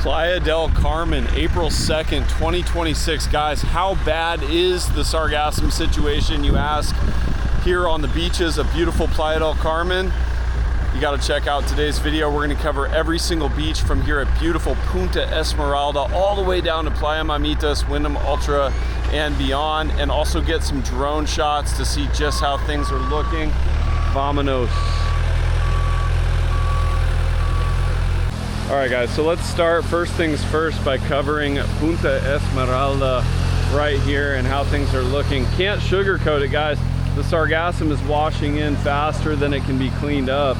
Playa del Carmen, April 2nd, 2026. Guys, how bad is the sargassum situation, you ask, here on the beaches of beautiful Playa del Carmen? You got to check out today's video. We're going to cover every single beach from here at beautiful Punta Esmeralda all the way down to Playa Mamitas, Wyndham Ultra, and beyond, and also get some drone shots to see just how things are looking. Vamonos. All right, guys, so let's start first things first by covering Punta Esmeralda right here and how things are looking. Can't sugarcoat it, guys. The sargassum is washing in faster than it can be cleaned up,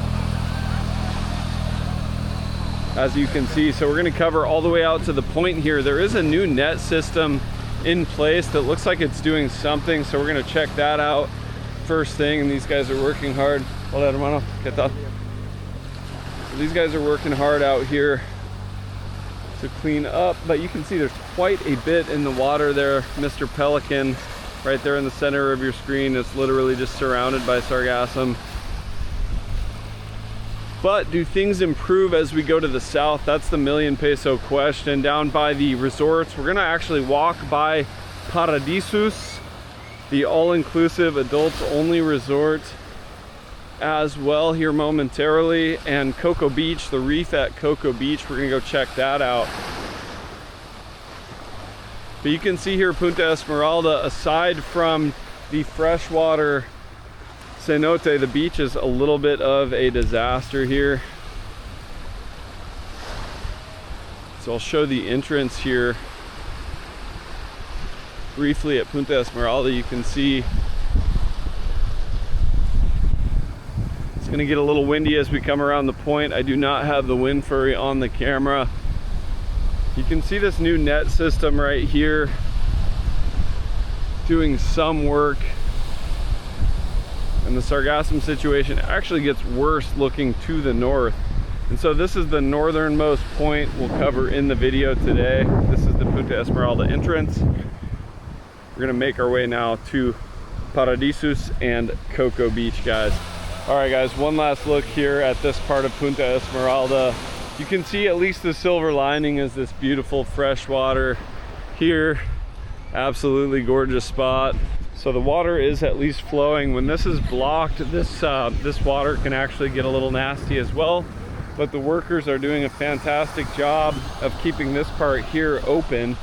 as you can see. So we're going to cover all the way out to the point here. There is a new net system in place that looks like it's doing something, so we're going to check that out first thing. And these guys are working hard. Hola, hermano. ¿Qué tal? So these guys are working hard out here to clean up, but you can see there's quite a bit in the water there. Mr. Pelican right there in the center of your screen is literally just surrounded by sargassum. But do things improve as we go to the south? That's the million peso question. Down by the resorts, we're gonna actually walk by Paradisus, the all-inclusive adults-only resort as well here momentarily, and Cocoa Beach, the reef at Cocoa Beach. We're gonna go check that out. But you can see here Punta Esmeralda, aside from the freshwater cenote, the beach is a little bit of a disaster here. So I'll show the entrance here briefly at Punta Esmeralda. You can see it's going to get a little windy as we come around the point. I do not have the wind furry on the camera. You can see this new net system right here doing some work. And the sargassum situation actually gets worse looking to the north. And so this is the northernmost point we'll cover in the video today. This is the Punta Esmeralda entrance. We're gonna make our way now to Paradisus and Cocoa Beach, guys. All right, guys, one last look here at this part of Punta Esmeralda. You can see at least the silver lining is this beautiful fresh water here. Absolutely gorgeous spot. So the water is at least flowing. When this is blocked, this water can actually get a little nasty as well. But the workers are doing a fantastic job of keeping this part here open.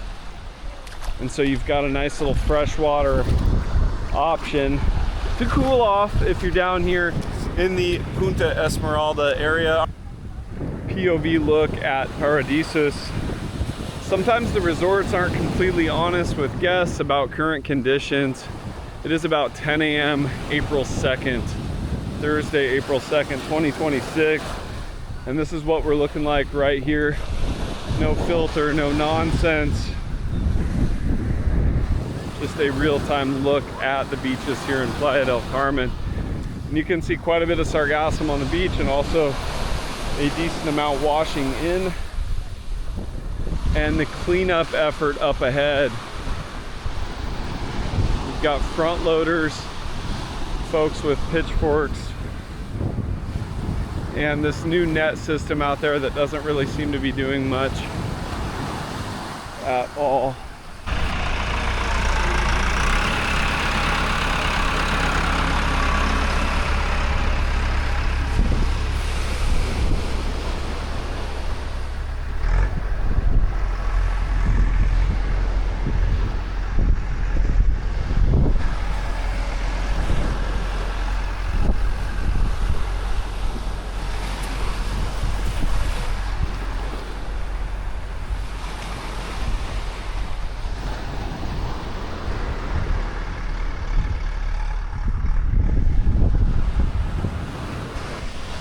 And so you've got a nice little freshwater option to cool off if you're down here in the Punta Esmeralda area. POV look at Paradisus. Sometimes the resorts aren't completely honest with guests about current conditions. It is about 10 a.m. April 2nd, Thursday, April 2nd, 2026. And this is what we're looking like right here. No filter, no nonsense. Just a real-time look at the beaches here in Playa del Carmen. And you can see quite a bit of sargassum on the beach and also a decent amount washing in. And the cleanup effort up ahead. We've got front loaders, folks with pitchforks, and this new net system out there that doesn't really seem to be doing much at all.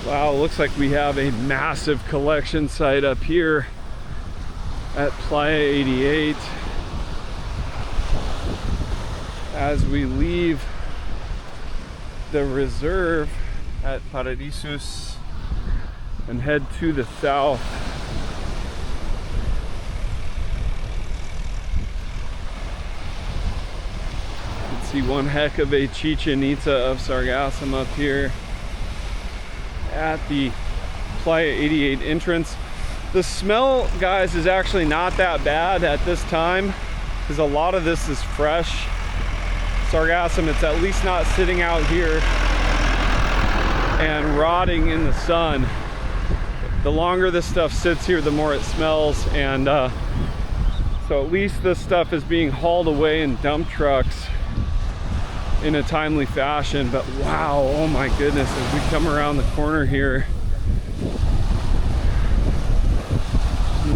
Wow, looks like we have a massive collection site up here at Playa 88. As we leave the reserve at Paradisus and head to the south. You can see one heck of a Chichen Itza of sargassum up here at the Playa 88 entrance. The smell, guys, is actually not that bad at this time because a lot of this is fresh sargassum. It's at least not sitting out here and rotting in the sun. The longer this stuff sits here, the more it smells, and so at least this stuff is being hauled away in dump trucks in a timely fashion. But wow, oh my goodness, as we come around the corner here,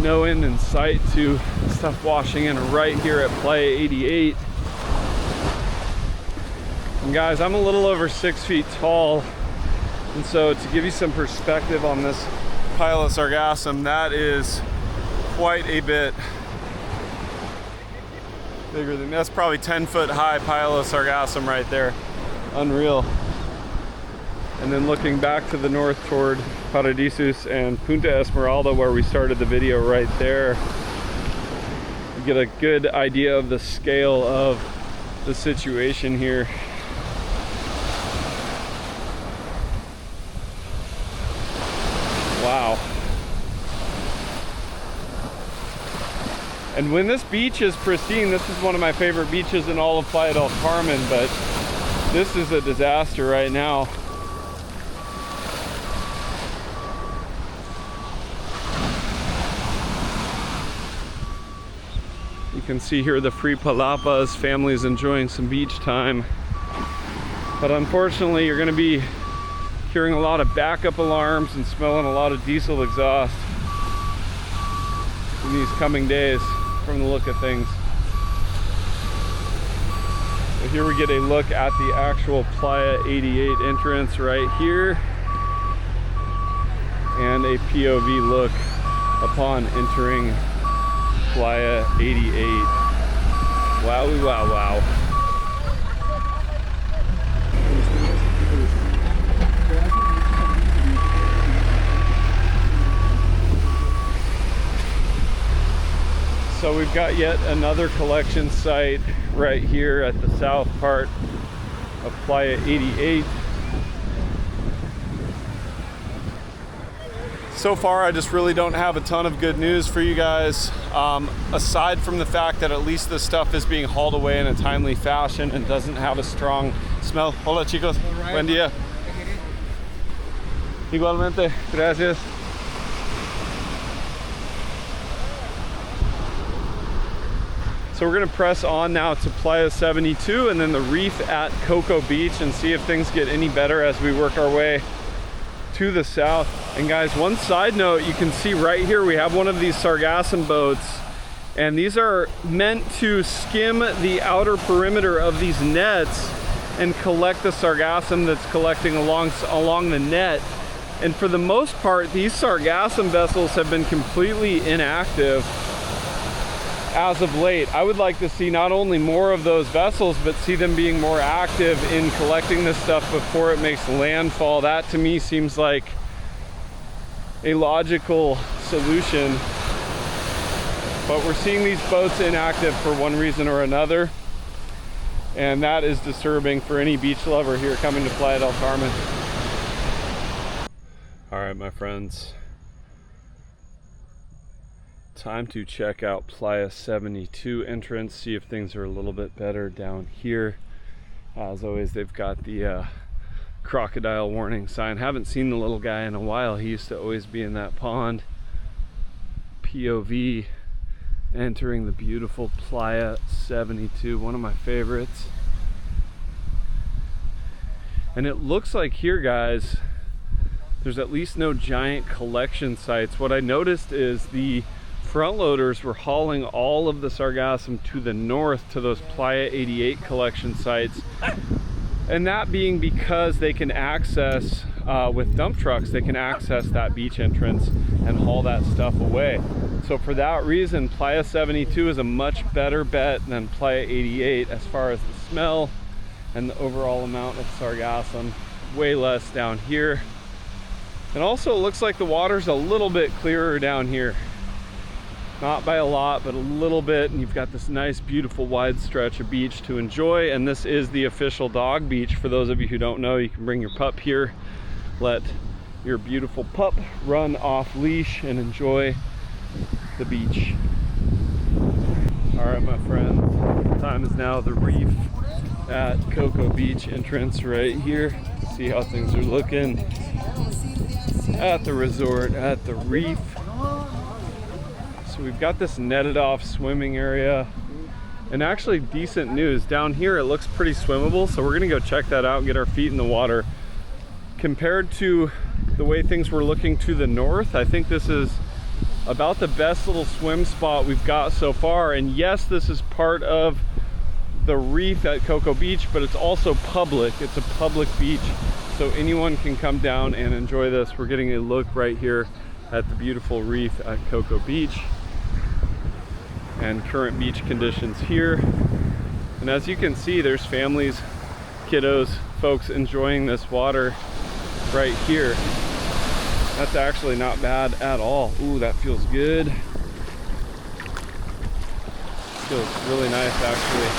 no end in sight to stuff washing in right here at Playa 88. And guys, I'm a little over 6 feet tall, and so to give you some perspective on this pile of sargassum, that is quite a bit bigger than, that's probably 10-foot high pile of sargassum right there. Unreal. And then looking back to the north toward Paradisus and Punta Esmeralda, where we started the video right there, you get a good idea of the scale of the situation here. Wow. And when this beach is pristine, this is one of my favorite beaches in all of Playa del Carmen, but this is a disaster right now. You can see here the free palapas, families enjoying some beach time. But unfortunately, you're going to be hearing a lot of backup alarms and smelling a lot of diesel exhaust in these coming days from the look of things. So here we get a look at the actual Playa 88 entrance right here, and a POV look upon entering Playa 88. Wowie wow wow. So we've got yet another collection site right here at the south part of Playa 88. So far, I just really don't have a ton of good news for you guys, aside from the fact that at least this stuff is being hauled away in a timely fashion and doesn't have a strong smell. Hola chicos, buen día. Igualmente, gracias. So we're gonna press on now to Playa 72 and then the reef at Cocoa Beach and see if things get any better as we work our way to the south. And guys, one side note, you can see right here we have one of these sargassum boats, and these are meant to skim the outer perimeter of these nets and collect the sargassum that's collecting along the net. And for the most part, these sargassum vessels have been completely inactive as of late. I would like to see not only more of those vessels, but see them being more active in collecting this stuff before it makes landfall. That to me seems like a logical solution. But we're seeing these boats inactive for one reason or another, and that is disturbing for any beach lover here coming to Playa del Carmen. All right, my friends. Time to check out Playa 72 entrance, see if things are a little bit better down here. As always, they've got the crocodile warning sign. Haven't seen the little guy in a while. He used to always be in that pond. POV entering the beautiful Playa 72, one of my favorites. And it looks like here, guys, there's at least no giant collection sites. What I noticed is the front loaders were hauling all of the sargassum to the north to those Playa 88 collection sites, and that being because they can access with dump trucks, they can access that beach entrance and haul that stuff away. So for that reason, Playa 72 is a much better bet than Playa 88 as far as the smell and the overall amount of sargassum. Way less down here, and also it looks like the water's a little bit clearer down here. Not by a lot, but a little bit, and you've got this nice, beautiful, wide stretch of beach to enjoy. And this is the official dog beach. For those of you who don't know, you can bring your pup here, let your beautiful pup run off leash and enjoy the beach. All right, my friends, time is now the reef at Cocoa Beach entrance right here. See how things are looking at the resort, at the reef. So we've got this netted off swimming area, and actually decent news. Down here it looks pretty swimmable, so we're gonna go check that out and get our feet in the water. Compared to the way things were looking to the north, I think this is about the best little swim spot we've got so far. And yes, this is part of the reef at Cocoa Beach, but it's also public. It's a public beach, so anyone can come down and enjoy this. We're getting a look right here at the beautiful reef at Cocoa Beach and current beach conditions here. And as you can see, there's families, kiddos, folks enjoying this water right here. That's actually not bad at all. Ooh, that feels good. Feels really nice, actually.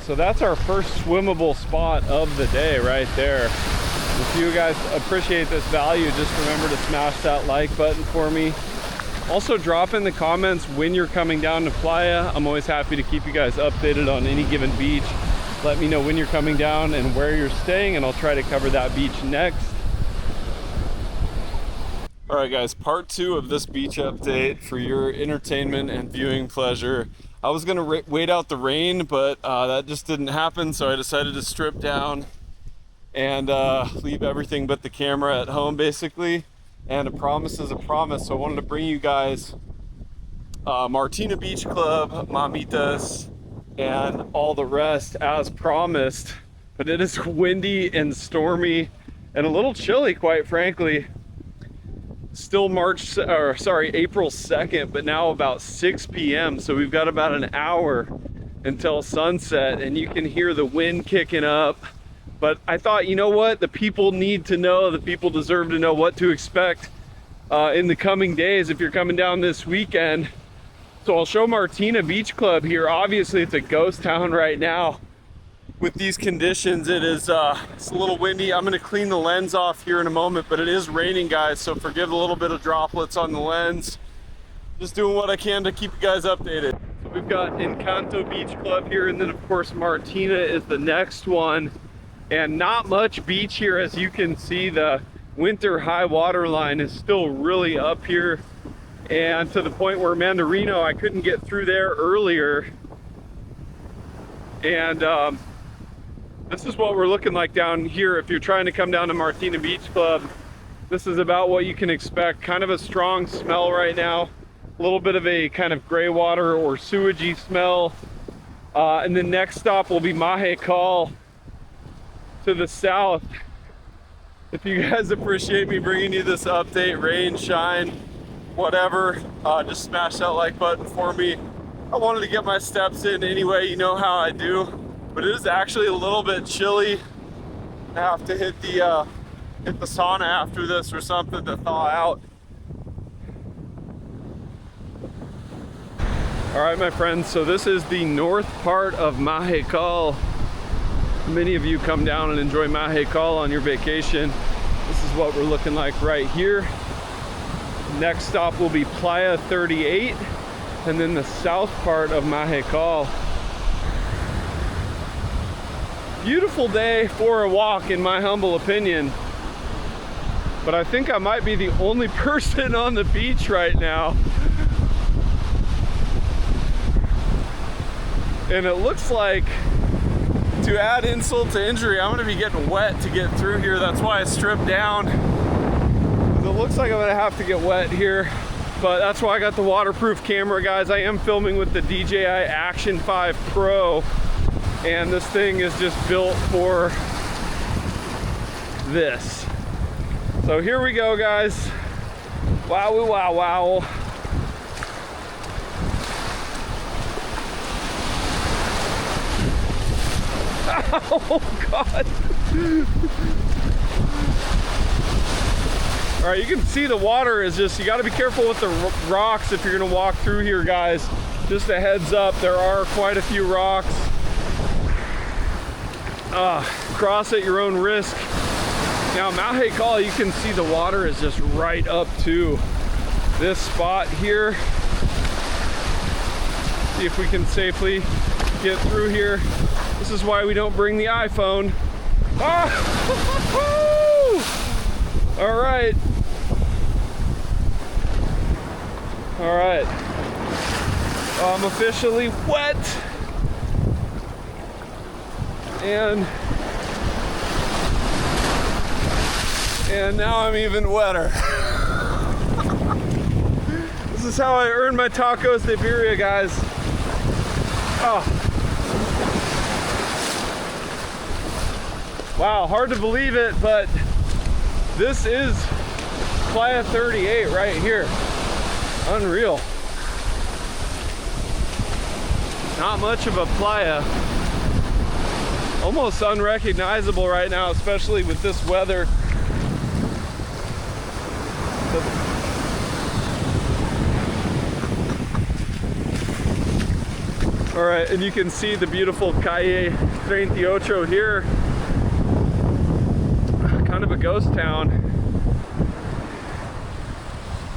So that's our first swimmable spot of the day right there. If you guys appreciate this value, just remember to smash that like button for me. Also, drop in the comments when you're coming down to Playa. I'm always happy to keep you guys updated on any given beach. Let me know when you're coming down and where you're staying, and I'll try to cover that beach next. All right, guys, part 2 of this beach update for your entertainment and viewing pleasure. I was gonna wait out the rain, but that just didn't happen, so I decided to strip down and leave everything but the camera at home, basically. And a promise is a promise, so I wanted to bring you guys Martina Beach Club, Mamitas, and all the rest as promised. But it is windy and stormy and a little chilly, quite frankly. Still April 2nd, but now about 6 p.m. So we've got about an hour until sunset, and you can hear the wind kicking up. But I thought, you know what? The people need to know, the people deserve to know what to expect in the coming days if you're coming down this weekend. So I'll show Martina Beach Club here. Obviously, it's a ghost town right now. With these conditions, it's a little windy. I'm gonna clean the lens off here in a moment, but it is raining, guys, so forgive a little bit of droplets on the lens. Just doing what I can to keep you guys updated. So we've got Encanto Beach Club here, and then of course Martina is the next one. And not much beach here, as you can see. The winter high water line is still really up here, and to the point where Mandarino, I couldn't get through there earlier. And this is what we're looking like down here. If you're trying to come down to Martina Beach Club, this is about what you can expect. Kind of a strong smell right now, a little bit of a kind of gray water or sewagey smell. And the next stop will be Mahal to the south. If you guys appreciate me bringing you this update, rain, shine, whatever, just smash that like button for me. I wanted to get my steps in anyway, you know how I do, but it is actually a little bit chilly. I have to hit the sauna after this or something to thaw out. All right, my friends, so this is the north part of Mahal. Many of you come down and enjoy Mahal on your vacation. This is what we're looking like right here. Next stop will be Playa 38, and then the south part of Mahal. Beautiful day for a walk, in my humble opinion. But I think I might be the only person on the beach right now. And it looks like, to add insult to injury, I'm gonna be getting wet to get through here. That's why I stripped down. It looks like I'm gonna have to get wet here, but that's why I got the waterproof camera, guys. I am filming with the DJI Action 5 Pro, and this thing is just built for this. So here we go, guys. Wow, wow, wow. Oh God. All right, you can see the water is just, you got to be careful with the rocks if you're going to walk through here, guys. Just a heads up, there are quite a few rocks. Cross at your own risk. Now Mahal, you can see the water is just right up to this spot here. See if we can safely get through here. This is why we don't bring the iPhone. Ah! All right. All right. I'm officially wet. And now I'm even wetter. This is how I earn my tacos de birria, guys. Oh. Wow, hard to believe it, but this is Playa 38 right here. Unreal. Not much of a playa. Almost unrecognizable right now, especially with this weather. All right, and you can see the beautiful Calle 38 here. Kind of a ghost town.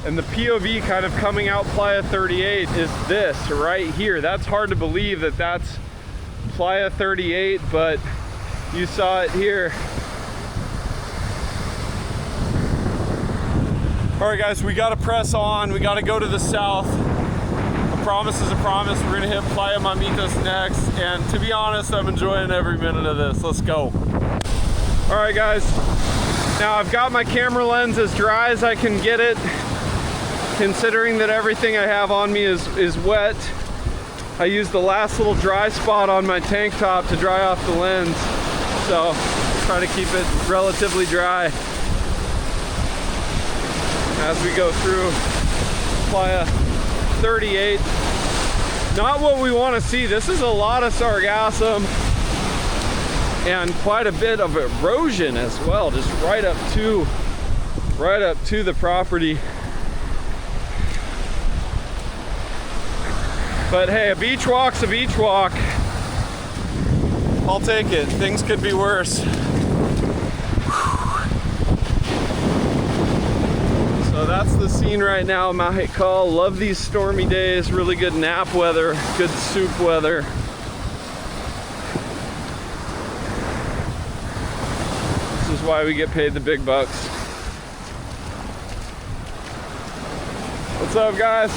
And the POV kind of coming out Playa 38 is this right here. That's hard to believe that that's Playa 38, but you saw it here. All right, guys, we gotta press on. We gotta go to the south. A promise is a promise. We're gonna hit Playa Mamitas next. And to be honest, I'm enjoying every minute of this. Let's go. All right, guys. Now I've got my camera lens as dry as I can get it, considering that everything I have on me is wet. I used the last little dry spot on my tank top to dry off the lens. So try to keep it relatively dry as we go through Playa 38. Not what we want to see. This is a lot of sargassum and quite a bit of erosion as well, just right up to the property. But hey, a beach walk's a beach walk. I'll take it. Things could be worse. So that's the scene right now, Mahal. Love these stormy days. Really good nap weather, good soup weather. This is why we get paid the big bucks. What's up, guys?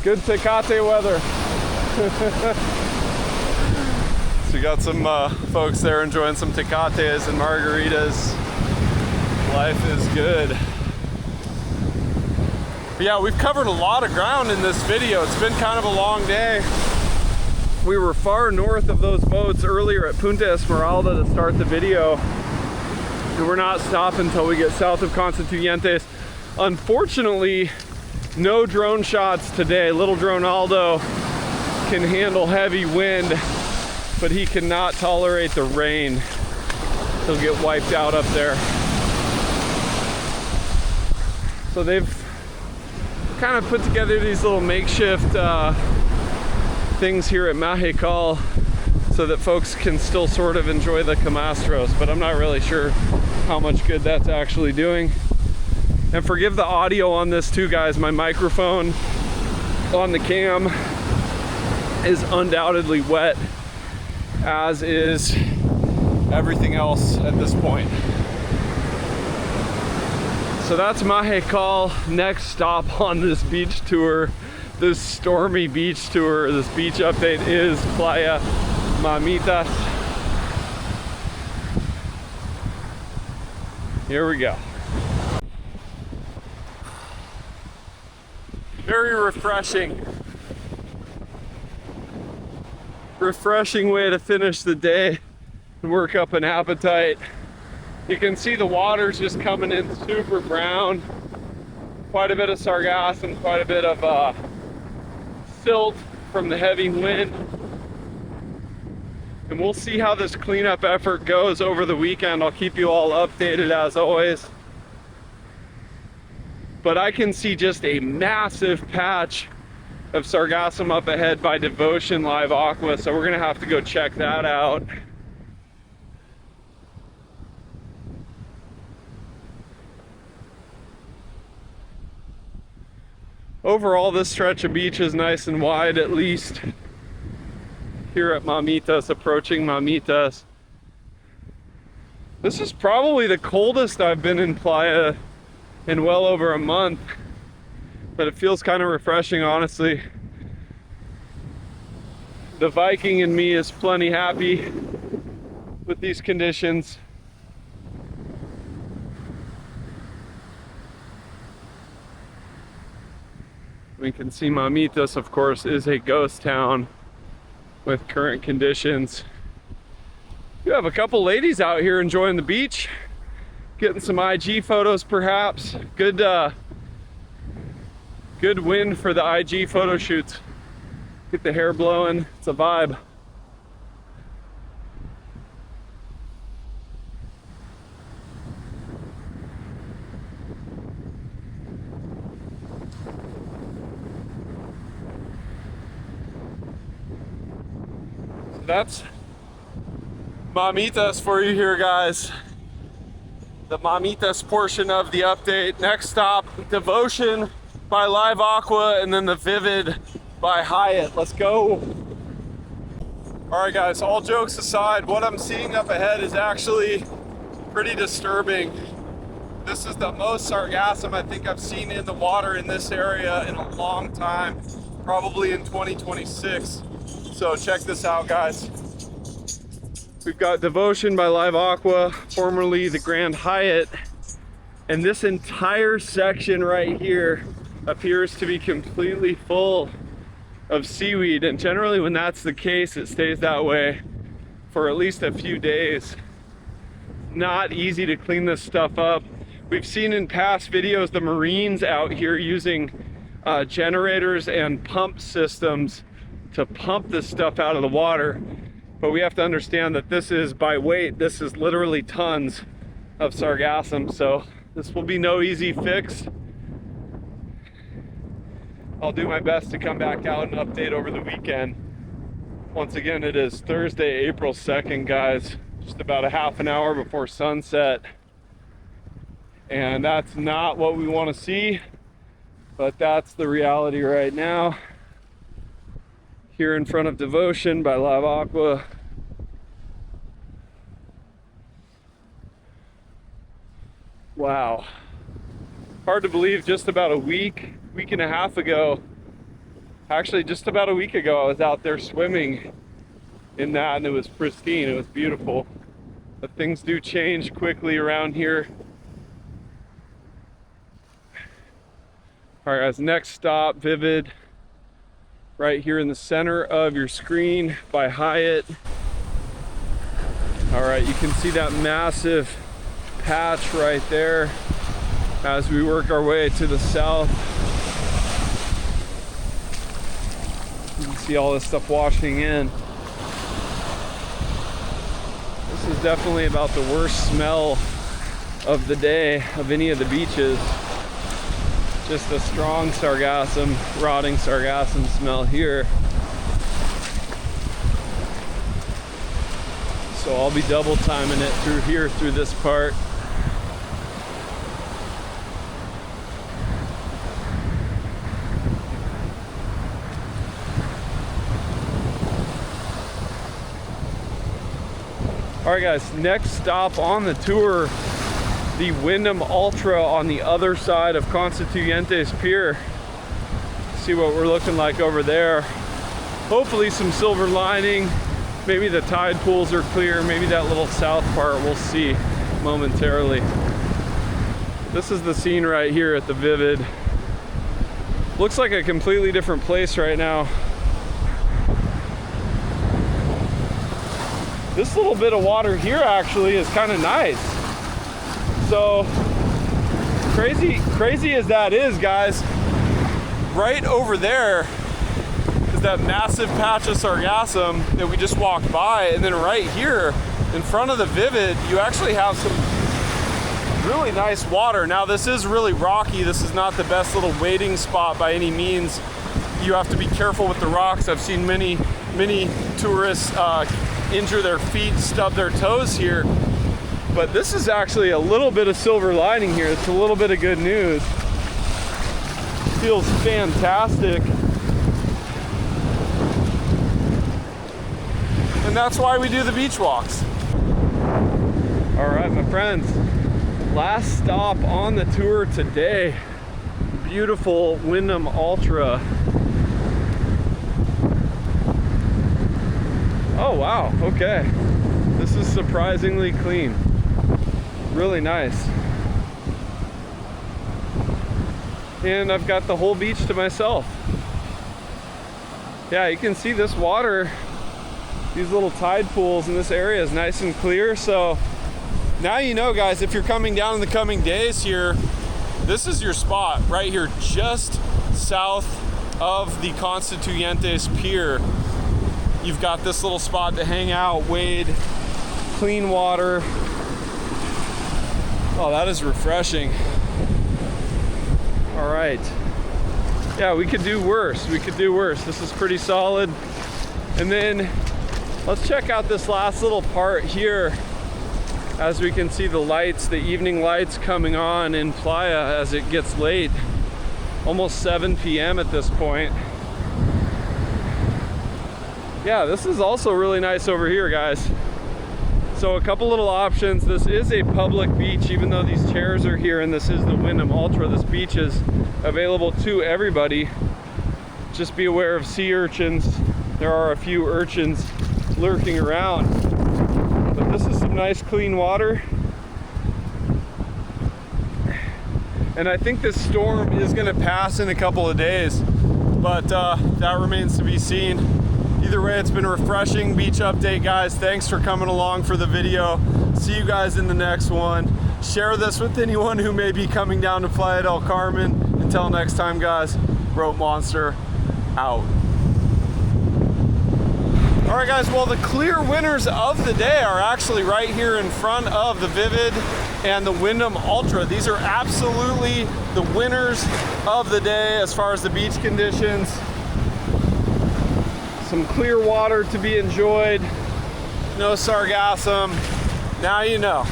Good Tecate weather. So we got some folks there enjoying some Tecates and margaritas. Life is good. But yeah, we've covered a lot of ground in this video. It's been kind of a long day. We were far north of those boats earlier at Punta Esmeralda to start the video. And we're not stopping until we get south of Constituyentes. Unfortunately, no drone shots today. Little drone Aldo can handle heavy wind, but he cannot tolerate the rain. He'll get wiped out up there. So they've kind of put together these little makeshift things here at Mahal so that folks can still sort of enjoy the Camastros, but I'm not really sure how much good that's actually doing. And forgive the audio on this too, guys. My microphone on the cam is undoubtedly wet, as is everything else at this point. So that's Mahal. Next stop on this beach tour, this stormy beach tour, this beach update is Playa Mamitas. Here we go. Very refreshing. Refreshing way to finish the day and work up an appetite. You can see the water's just coming in super brown. Quite a bit of sargassum, quite a bit of silt from the heavy wind. And we'll see how this cleanup effort goes over the weekend. I'll keep you all updated as always. But I can see just a massive patch of sargassum up ahead by Devotion Live Aqua, so we're gonna have to go check that out. Overall, this stretch of beach is nice and wide, at least here at Mamitas, approaching Mamitas. This is probably the coldest I've been in Playa in well over a month, but it feels kind of refreshing, honestly. The Viking in me is plenty happy with these conditions. We can see Mamitas, of course, is a ghost town with current conditions. You have a couple ladies out here enjoying the beach, getting some IG photos perhaps. Good wind for the IG photo shoots. Get the hair blowing, it's a vibe. That's Mamitas for you here, guys. The Mamitas portion of the update. Next stop, Devotion by Live Aqua, and then the Vivid by Hyatt. Let's go. All right, guys, all jokes aside, what I'm seeing up ahead is actually pretty disturbing. This is the most sargassum I think I've seen in the water in this area in a long time, probably in 2026. So check this out, guys. We've got Devotion by Live Aqua, formerly the Grand Hyatt, and this entire section right here appears to be completely full of seaweed, and generally when that's the case, it stays that way for at least a few days. Not easy to clean this stuff up. We've seen in past videos the Marines out here using generators and pump systems to pump this stuff out of the water, but we have to understand that this is by weight. This is literally tons of sargassum, so this will be no easy fix. I'll do my best to come back out and update over the weekend. Once again, it is Thursday, April 2nd, guys, just about a half an hour before sunset, and that's not what we want to see, but that's the reality right now. Here in front of Devotion by Live Aqua. Wow. Hard to believe, just about a week and a half ago, actually just about a week ago, I was out there swimming in that and it was pristine, it was beautiful. But things do change quickly around here. All right, guys, next stop, Vivid. Right here in the center of your screen by Hyatt. All right, you can see that massive patch right there as we work our way to the south. You can see all this stuff washing in. This is definitely about the worst smell of the day of any of the beaches. Just a strong sargassum, rotting sargassum smell here. So I'll be double timing it through here, through this part. All right, guys, next stop on the tour, the Wyndham Ultra on the other side of Constituyentes Pier. See what we're looking like over there. Hopefully some silver lining. Maybe the tide pools are clear. Maybe that little south part, we'll see momentarily. This is the scene right here at the Vivid. Looks like a completely different place right now. This little bit of water here actually is kind of nice. So crazy as that is, guys, right over there is that massive patch of sargassum that we just walked by, and then right here in front of the Vivid you actually have some really nice water. Now this is really rocky. This is not the best little wading spot by any means. You have to be careful with the rocks. I've seen many tourists injure their feet, stub their toes here. But this is actually a little bit of silver lining here. It's a little bit of good news. Feels fantastic. And that's why we do the beach walks. All right, my friends, last stop on the tour today. Beautiful Wyndham Ultra. Oh wow, okay. This is surprisingly clean. Really nice. And I've got the whole beach to myself. Yeah, you can see this water, these little tide pools in this area is nice and clear. So now you know, guys, if you're coming down in the coming days here, this is your spot right here, just south of the Constituyentes Pier. You've got this little spot to hang out, wade, clean water. Oh, that is refreshing. All right. Yeah, we could do worse. We could do worse. This is pretty solid. And then let's check out this last little part here. As we can see the lights, the evening lights coming on in Playa as it gets late. Almost 7 p.m. at this point. Yeah, this is also really nice over here, guys. So a couple little options. This is a public beach, even though these chairs are here and this is the Wyndham Ultra. This beach is available to everybody. Just be aware of sea urchins. There are a few urchins lurking around. But this is some nice clean water. And I think this storm is gonna pass in a couple of days, but that remains to be seen. Either way, it's been a refreshing beach update, guys. Thanks for coming along for the video. See you guys in the next one. Share this with anyone who may be coming down to Playa del Carmen. Until next time, guys, Rope Monster out. All right, guys, well, the clear winners of the day are actually right here in front of the Vivid and the Wyndham Ultra. These are absolutely the winners of the day as far as the beach conditions. Some clear water to be enjoyed, no sargassum. Now you know.